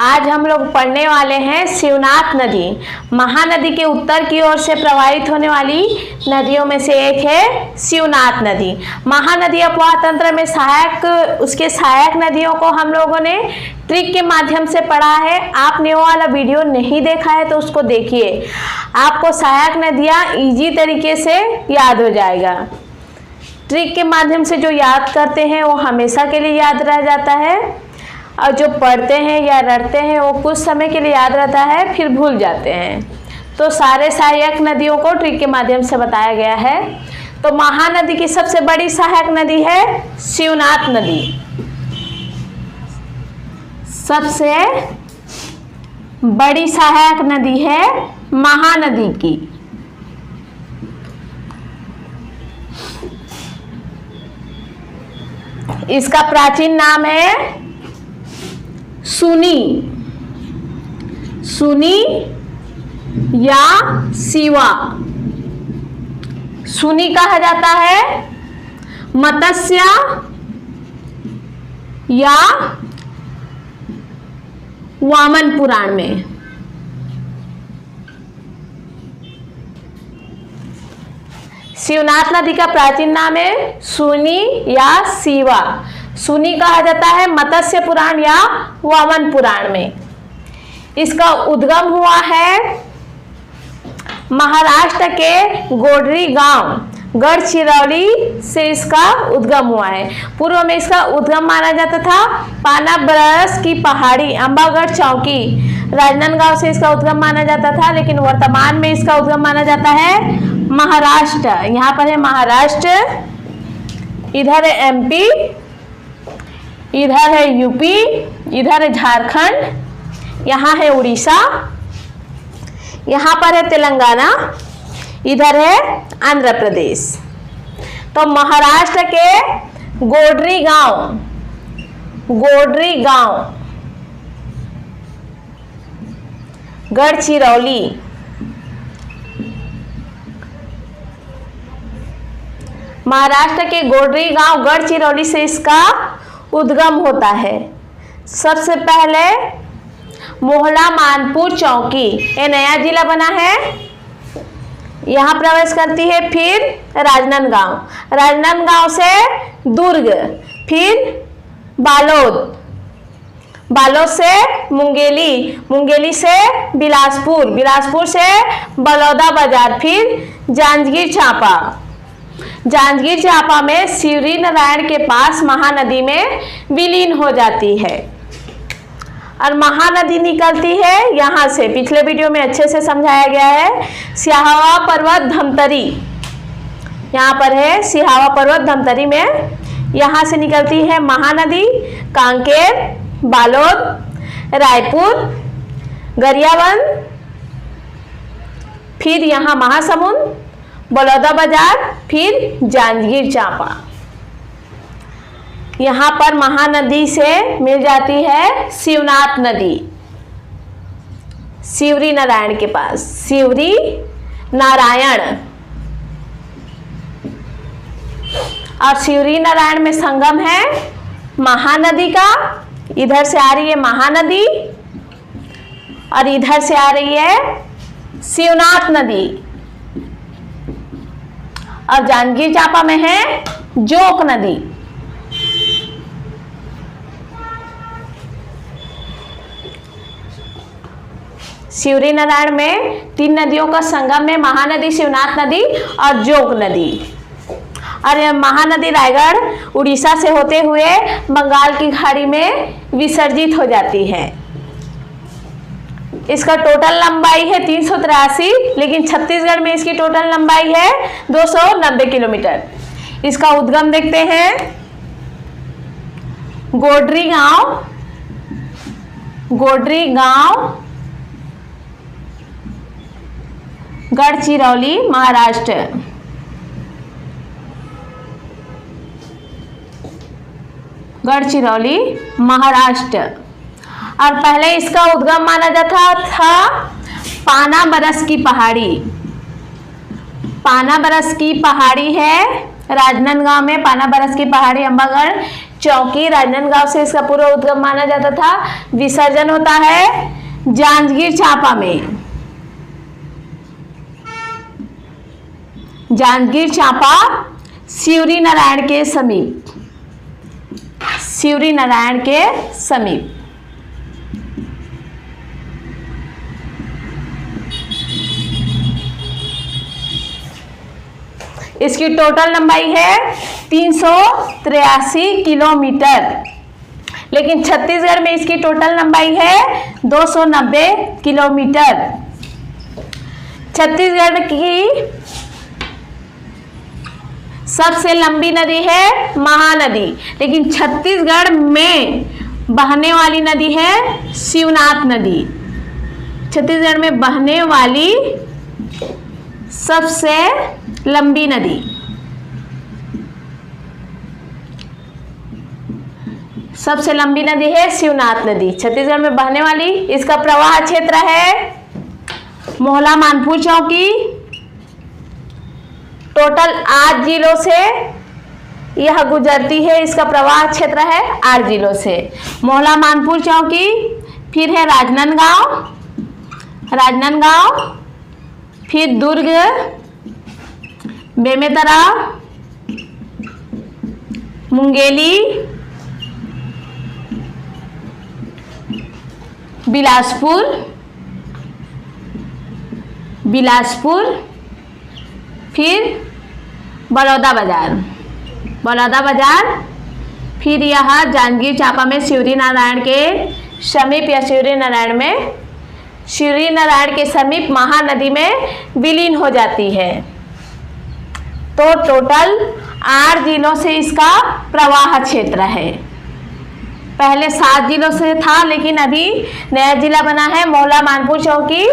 आज हम लोग पढ़ने वाले हैं शिवनाथ नदी। महानदी के उत्तर की ओर से प्रवाहित होने वाली नदियों में से एक है शिवनाथ नदी। महानदी अपवाह तंत्र में उसके सहायक नदियों को हम लोगों ने ट्रिक के माध्यम से पढ़ा है। आपने वो वाला वीडियो नहीं देखा है तो उसको देखिए, आपको सहायक नदियाँ इजी तरीके से याद हो जाएगा। ट्रिक के माध्यम से जो याद करते हैं वो हमेशा के लिए याद रह जाता है, और जो पढ़ते हैं या रटते हैं वो कुछ समय के लिए याद रहता है, फिर भूल जाते हैं। तो सारे सहायक नदियों को ट्रिक के माध्यम से बताया गया है। तो महानदी की सबसे बड़ी सहायक नदी है शिवनाथ नदी। सबसे बड़ी सहायक नदी है महानदी की। इसका प्राचीन नाम है सुनी, सुनी या शिवा। सुनी कहा जाता है मत्स्य या वामन पुराण में। शिवनाथ नदी का प्राचीन नाम है सुनी या शिवा। सुनी कहा जाता है मत्स्य पुराण या वामन पुराण में। इसका उद्गम हुआ है महाराष्ट्र के गोडरी गांव गढ़चिरौली से इसका उद्गम हुआ है। पूर्व में इसका उद्गम माना जाता था पानाबरस की पहाड़ी अंबागढ़ चौकी राजनांदगांव से इसका उद्गम माना जाता था, लेकिन वर्तमान में इसका उद्गम माना जाता है महाराष्ट्र। यहाँ पर है महाराष्ट्र, इधर है एमपी, इधर है यूपी, इधर है झारखंड, यहाँ है उड़ीसा, यहाँ पर है तेलंगाना, इधर है आंध्र प्रदेश। तो महाराष्ट्र के गोडरी गांव गढ़चिरौली, महाराष्ट्र के गोडरी गांव गढ़चिरौली से इसका उद्गम होता है। सबसे पहले मोहला मानपुर चौकी, ये नया जिला बना है, यहाँ प्रवेश करती है। फिर राजनांदगांव, राजनांदगांव से दुर्ग, फिर बालोद, बालोद से मुंगेली, मुंगेली से बिलासपुर, बिलासपुर से बलौदा बाजार, फिर जांजगीर चांपा, जांजगीर चांपा में शिवरी नारायण के पास महानदी में विलीन हो जाती है। और महानदी निकलती है यहाँ से, पिछले वीडियो में अच्छे से समझाया गया है, सिहावा पर्वत धमतरी, यहाँ पर है सिहावा पर्वत धमतरी में, यहाँ से निकलती है महानदी कांकेर, बालोद, रायपुर, गरियाबंद, फिर यहाँ महासमुंद, बलौदा बाजार, फिर जांजगीर चांपा। यहाँ पर महानदी से मिल जाती है शिवनाथ नदी, शिवरी नारायण के पास, शिवरी नारायण। और शिवरी नारायण में संगम है महानदी का, इधर से आ रही है महानदी और इधर से आ रही है शिवनाथ नदी। और जांजगीर चांपा में है जोक नदी। शिवरी नारायण में तीन नदियों का संगम है, महानदी, शिवनाथ नदी और जोग नदी। और यह महानदी रायगढ़ उड़ीसा से होते हुए बंगाल की खाड़ी में विसर्जित हो जाती है। इसका टोटल लंबाई है 383, लेकिन छत्तीसगढ़ में इसकी टोटल लंबाई है 290 किलोमीटर। इसका उद्गम देखते हैं गोडरी गांव गढ़चिरौली महाराष्ट्र, गढ़चिरौली महाराष्ट्र। और पहले इसका उद्गम माना जाता था पानाबरस की पहाड़ी, पानाबरस की पहाड़ी है राजनांदगांव में, पानाबरस की पहाड़ी अंबागढ़ चौकी, राजनांदगांव से इसका पूर्व उद्गम माना जाता था। विसर्जन होता है जांजगीर चांपा में। जांजगीर चांपा शिवरी नारायण के समीप, शिवरी नारायण के समीप। इसकी टोटल लंबाई है 383 किलोमीटर, लेकिन छत्तीसगढ़ में इसकी टोटल लंबाई है 290 किलोमीटर। छत्तीसगढ़ की सबसे लंबी नदी है महानदी, लेकिन छत्तीसगढ़ में बहने वाली नदी है शिवनाथ नदी। छत्तीसगढ़ में बहने वाली सबसे लंबी नदी, सबसे लंबी नदी है शिवनाथ नदी, छत्तीसगढ़ में बहने वाली। इसका प्रवाह क्षेत्र है मोहला, मानपुर, चौकी। टोटल 8 जिलों से यह गुजरती है। इसका प्रवाह क्षेत्र है 8 जिलों से। मोहला, मानपुर, चौकी, फिर है राजनांदगांव, राजनांदगांव, फिर दुर्ग, बेमेतरा, मुंगेली, बिलासपुर, बिलासपुर, फिर बलौदाबाजार, बलौदाबाजार, फिर यह जांजगीर चांपा में शिवरी नारायण के समीप या शिवरी नारायण में, शिवरी नारायण के समीप महानदी में विलीन हो जाती है। तो टोटल 8 जिलों से इसका प्रवाह क्षेत्र है। पहले 7 जिलों से था, लेकिन अभी नया जिला बना है मोहला, मानपुर, चौकी,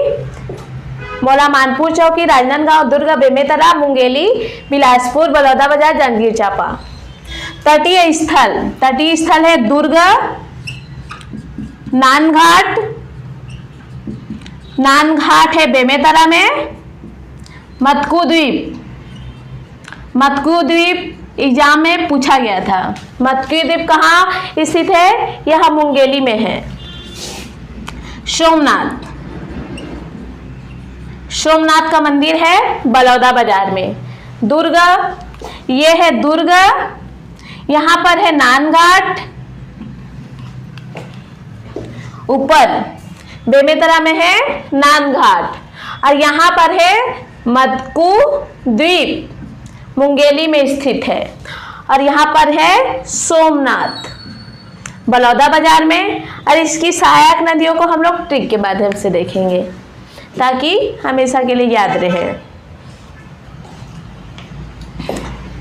मोहला, मानपुर, चौकी, राजनांदगांव, दुर्ग, बेमेतरा, मुंगेली, बिलासपुर, बलौदाबाजार, जांजगीर चांपा। तटीय स्थल, तटीय स्थल है दुर्ग, नानघाट, नानघाट है बेमेतरा में, मत्कू द्वीप, मत्कू द्वीप एग्जाम में पूछा गया था। मत्कू द्वीप कहाँ स्थित है? यह मुंगेली में है। सोमनाथ, सोमनाथ का मंदिर है बलौदाबाजार में। दुर्ग, ये है दुर्ग, यहाँ पर है नानघाट, ऊपर बेमेतरा में है नानघाट, और यहाँ पर है मत्कू द्वीप, मुंगेली में स्थित है, और यहाँ पर है सोमनाथ बलौदाबाजार में। और इसकी सहायक नदियों को हम लोग ट्रिक के माध्यम से देखेंगे ताकि हमेशा के लिए याद रहे।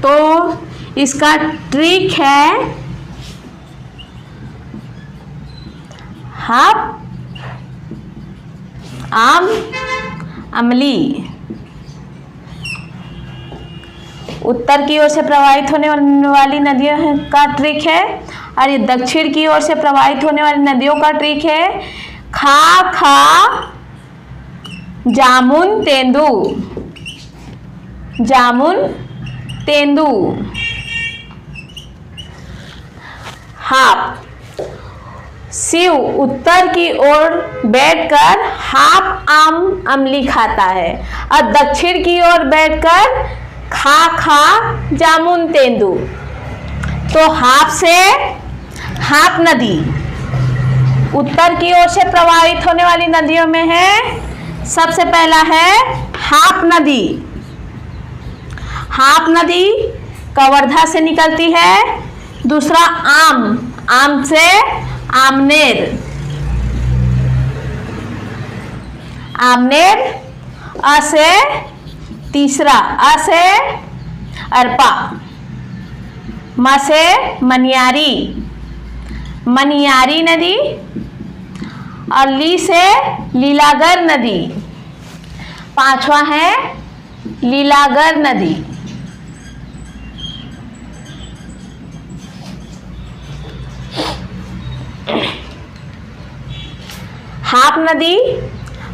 तो इसका ट्रिक है हाप, आम, अमली। उत्तर की ओर से प्रवाहित होने वाली नदियों का ट्रिक है, और ये दक्षिण की ओर से प्रवाहित होने वाली नदियों का ट्रिक है खा, खा, जामुन, तेंदू, जामुन, तेंदू। हाप, शिव उत्तर की ओर बैठकर हाप, आम, अमली खाता है, और दक्षिण की ओर बैठकर खा, खा, जामुन, तेंदू। तो हाप से हाप नदी उत्तर की ओर से प्रवाहित होने वाली नदियों में है। सबसे पहला है हाप नदी। हाप नदी कवर्धा से निकलती है। दूसरा आम, आम से आमनेर, आमनेर, अ से तीसरा, अ से अरपा, म से मनियारी, मनियारी नदी, और ली से लीलागर नदी। पांचवा है लीलागर नदी। हाप नदी,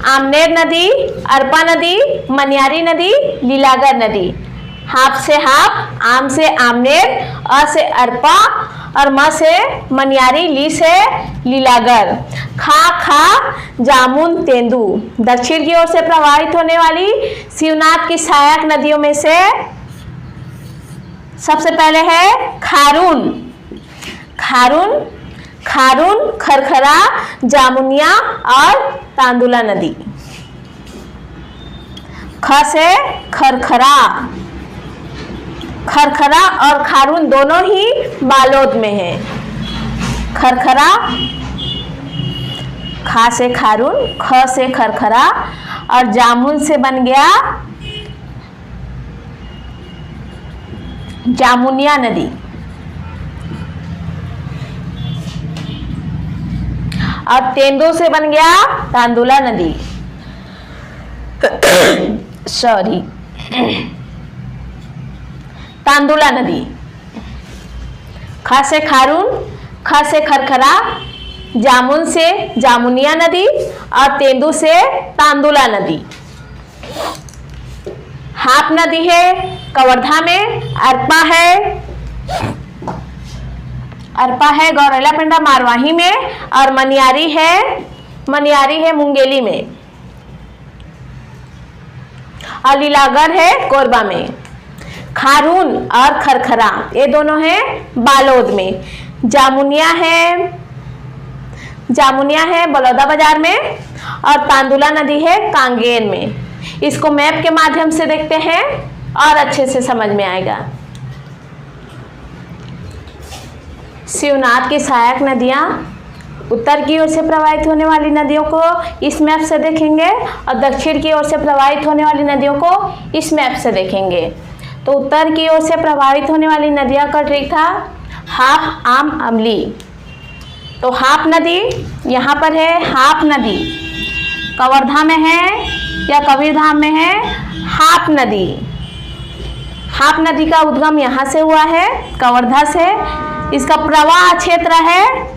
आमनेर नदी, अरपा नदी, मनियारी नदी, लीलागर नदी। हाप से हाप, आम से आमनेर, अ से अरपा और म से मनियारी, ली से लीलागर। खा जामुन तेंदू। दक्षिण की ओर से प्रवाहित होने वाली शिवनाथ की सहायक नदियों में से सबसे पहले है खारून। खरखरा, जामुनिया और तांदुला नदी। ख से खरखरा और खारून दोनों ही बालोद में है। खरखरा, खा से खारून, ख से खरखरा और जामुन से बन गया जामुनिया नदी। और तेंदू से बन गया तांदुला नदी। सॉरी, तांदुला नदी। ख से खारून, ख से खरखरा, जामुन से जामुनिया नदी और तेंदू से तांदुला नदी। हाप नदी है कवर्धा में। अरपा है गौरेला पेंड्रा मारवाही में और मनियारी है मुंगेली में और लीलागर है कोरबा में। खारून और खरखरा ये दोनों हैं बालोद में। जामुनिया है बलौदा बाजार में और तांदुला नदी है कांगेर में। इसको मैप के माध्यम से देखते हैं और अच्छे से समझ में आएगा। शिवनाथ की सहायक नदियाँ उत्तर की ओर से प्रवाहित होने वाली नदियों को इस मैप से देखेंगे और दक्षिण की ओर से प्रवाहित होने वाली नदियों को इस मैप से देखेंगे। तो उत्तर की ओर से प्रवाहित होने वाली नदियाँ का ट्रिक था हाप, आम, अमली। तो हाप नदी यहाँ पर है। हाप नदी कवर्धा में है या कबीरधाम में है। हाप नदी का उद्गम यहाँ से हुआ है कवर्धा से। इसका प्रवाह क्षेत्र है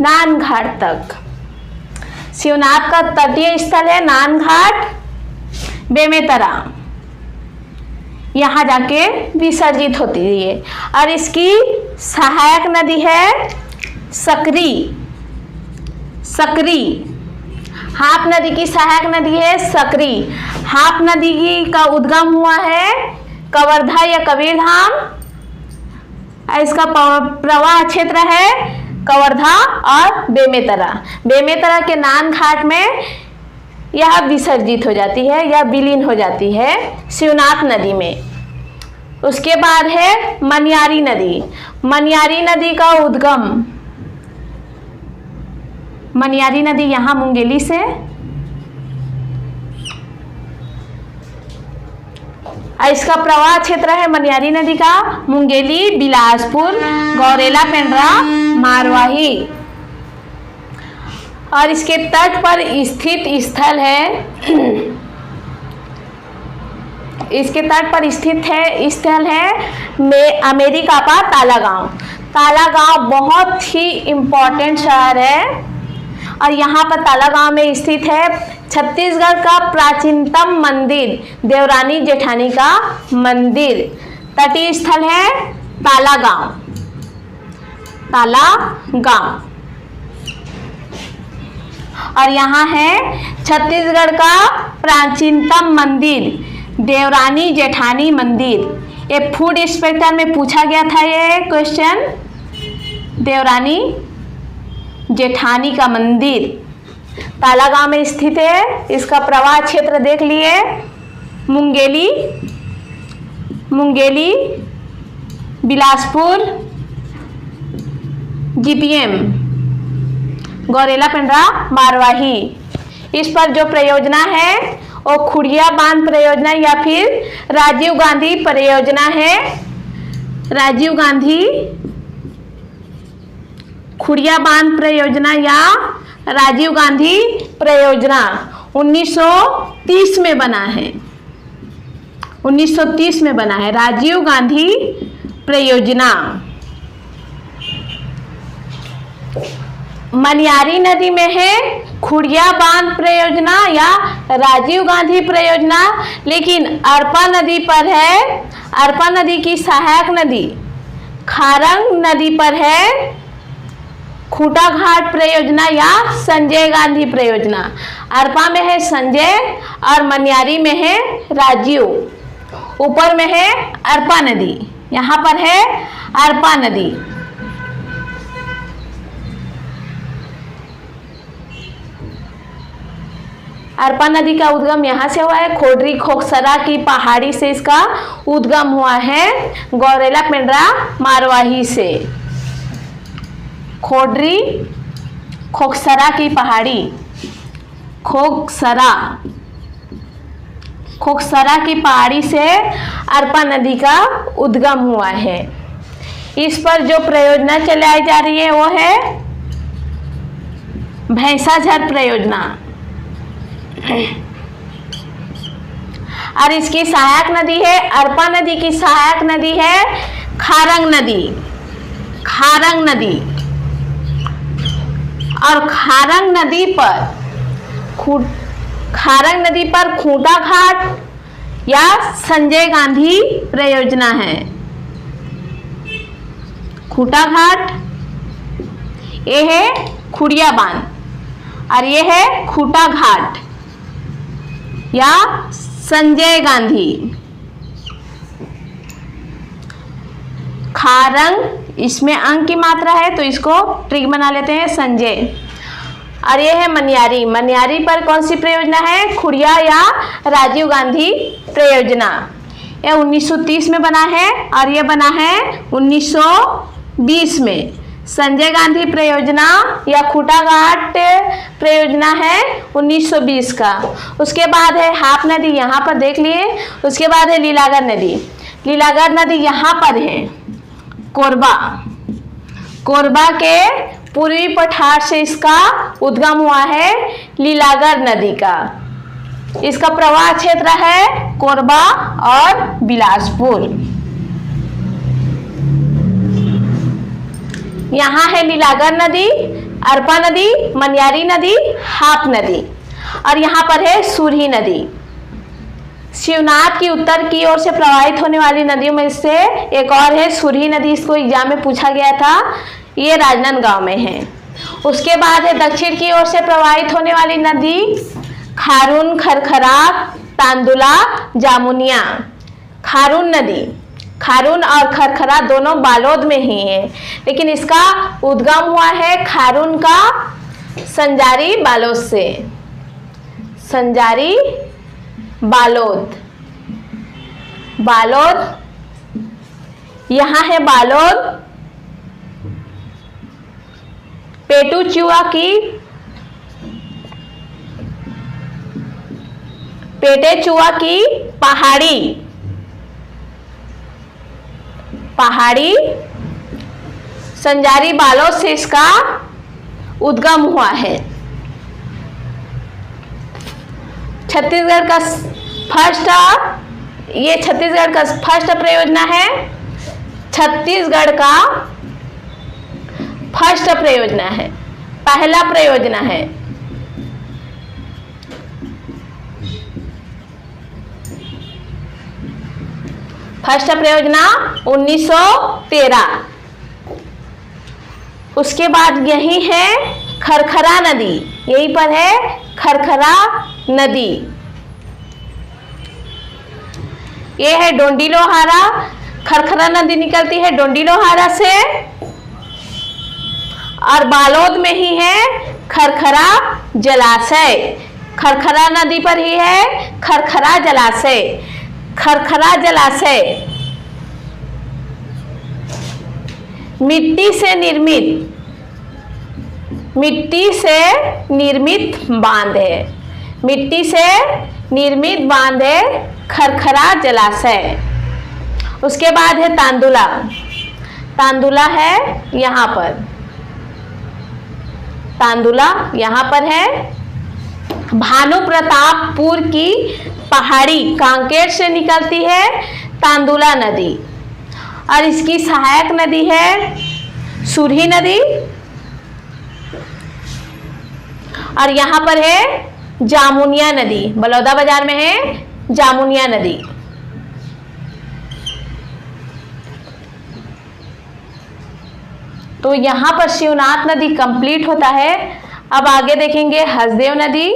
नानघाट तक। शिवनाथ का तटीय स्थल है नानघाट, बेमेतरा, यहाँ जाके विसर्जित होती है। और इसकी सहायक नदी है सकरी। हाप नदी की सहायक नदी है सकरी। हाप नदी का उद्गम हुआ है कवर्धा या कबीरधाम। इसका प्रवाह क्षेत्र है कवर्धा और बेमेतरा के नानघाट में यह विसर्जित हो जाती है या विलीन हो जाती है शिवनाथ नदी में। उसके बाद है मनियारी नदी का उद्गम। मनियारी नदी यहाँ मुंगेली से इसका प्रवाह क्षेत्र है मनियारी नदी का मुंगेली, बिलासपुर, गौरेला पेंड्रा, मारवाही। और इसके तट पर स्थित स्थल है अमेरिका का तालागांव बहुत ही इम्पोर्टेंट शहर है और यहाँ पर तालागांव में स्थित है छत्तीसगढ़ का प्राचीनतम मंदिर देवरानी जेठानी का मंदिर। तटीय स्थल है तालागांव। और यहाँ है छत्तीसगढ़ का प्राचीनतम मंदिर देवरानी जेठानी मंदिर। ये फूड इंस्पेक्टर में पूछा गया था ये क्वेश्चन। देवरानी जेठानी का मंदिर तालागांव में स्थित है। इसका प्रवाह क्षेत्र देख लिए मुंगेली, बिलासपुर, जीपीएम, गौरेला पेंड्रा, मारवाही। इस पर जो परियोजना है वो खुड़िया बांध परियोजना या फिर राजीव गांधी परियोजना है। राजीव गांधी खुड़िया बांध परियोजना या राजीव गांधी परियोजना 1930 में बना है। 1930 में बना है राजीव गांधी परियोजना। मनियारी नदी में है खुड़िया बांध परियोजना या राजीव गांधी परियोजना, लेकिन अरपा नदी पर है, अरपा नदी की सहायक नदी खारंग नदी पर है खूटा घाट परियोजना या संजय गांधी परियोजना। अरपा में है संजय और मनियारी में है राजीव। ऊपर में है अरपा नदी, यहाँ पर है अरपा नदी। अरपा नदी का उद्गम यहाँ से हुआ है, खोडरी खोकसरा की पहाड़ी से इसका उद्गम हुआ है, गौरेला पेंड्रा मारवाही से। खोडरी खोकसरा की पहाड़ी, खोकसरा की पहाड़ी से अरपा नदी का उद्गम हुआ है। इस पर जो परियोजना चलाई जा रही है वो है भैंसाझर परियोजना, और इसकी सहायक नदी है, अरपा नदी की सहायक नदी है खारंग नदी, खारंग नदी। और खारंग नदी पर खूटा घाट या संजय गांधी परियोजना है। खूटा घाट ये है खुड़िया बांध और ये है खूटा घाट या संजय गांधी। खारंग इसमें अंक की मात्रा है तो इसको ट्रिक बना लेते हैं संजय। और ये है मनियारी, मनियारी पर कौन सी परियोजना है, खुड़िया या राजीव गांधी परियोजना। यह 1930 में बना है और ये बना है 1920 में। संजय गांधी परियोजना या खूटा घाट परियोजना है 1920 का। उसके बाद है हाप नदी, यहाँ पर देख लिए। उसके बाद है लीलागर नदी, लीलागर नदी यहाँ पर है कोरबा, कोरबा के पूर्वी पठार से इसका उद्गम हुआ है लीलागर नदी का। इसका प्रवाह क्षेत्र है कोरबा और बिलासपुर। यहाँ है लीलागर नदी, अरपा नदी, मनियारी नदी, हाप नदी, और यहाँ पर है सुरही नदी। शिवनाथ की उत्तर की ओर से प्रवाहित होने वाली नदियों में से एक और है सुरही नदी। इसको एग्जाम में पूछा गया था, ये राजनांदगांव में है। उसके बाद है दक्षिण की ओर से प्रवाहित होने वाली नदी खारून, खरखरा, तांदुला, जामुनिया। खारून नदी, खारून और खरखरा दोनों बालोद में ही है, लेकिन इसका उद्गम हुआ है खारून का संजारी बालोद से। संजारी बालोद, बालोद यहाँ है बालोद। पेटूचुआ की, पेटेचुआ की पहाड़ी, पहाड़ी संजारी बालोद से इसका उद्गम हुआ है। छत्तीसगढ़ का फर्स्ट, ये छत्तीसगढ़ का फर्स्ट परियोजना है, छत्तीसगढ़ का फर्स्ट परियोजना है, पहला परियोजना है। फर्स्ट परियोजना 1913। उसके बाद यही है खरखरा नदी, यहीं पर है खरखरा नदी। ये है डोंडीलोहारा, खरखरा नदी निकलती है डोंडीलोहारा से, और बालोद में ही है खरखरा जलाशय। खरखरा नदी पर ही है खरखरा जलाशय। खरखरा जलाशय मिट्टी से निर्मित बांध है, मिट्टी से निर्मित बांध है खरखरा जलाशय। उसके बाद है तांदुला, तांदुला है यहाँ पर, तांदुला यहाँ पर है। भानु प्रतापपुर की पहाड़ी कांकेर से निकलती है तांदुला नदी, और इसकी सहायक नदी है सुरही नदी। और यहाँ पर है जामुनिया नदी, बलौदा बाजार में है जामुनिया नदी। तो यहाँ पर शिवनाथ नदी कंप्लीट होता है। अब आगे देखेंगे हसदेव नदी।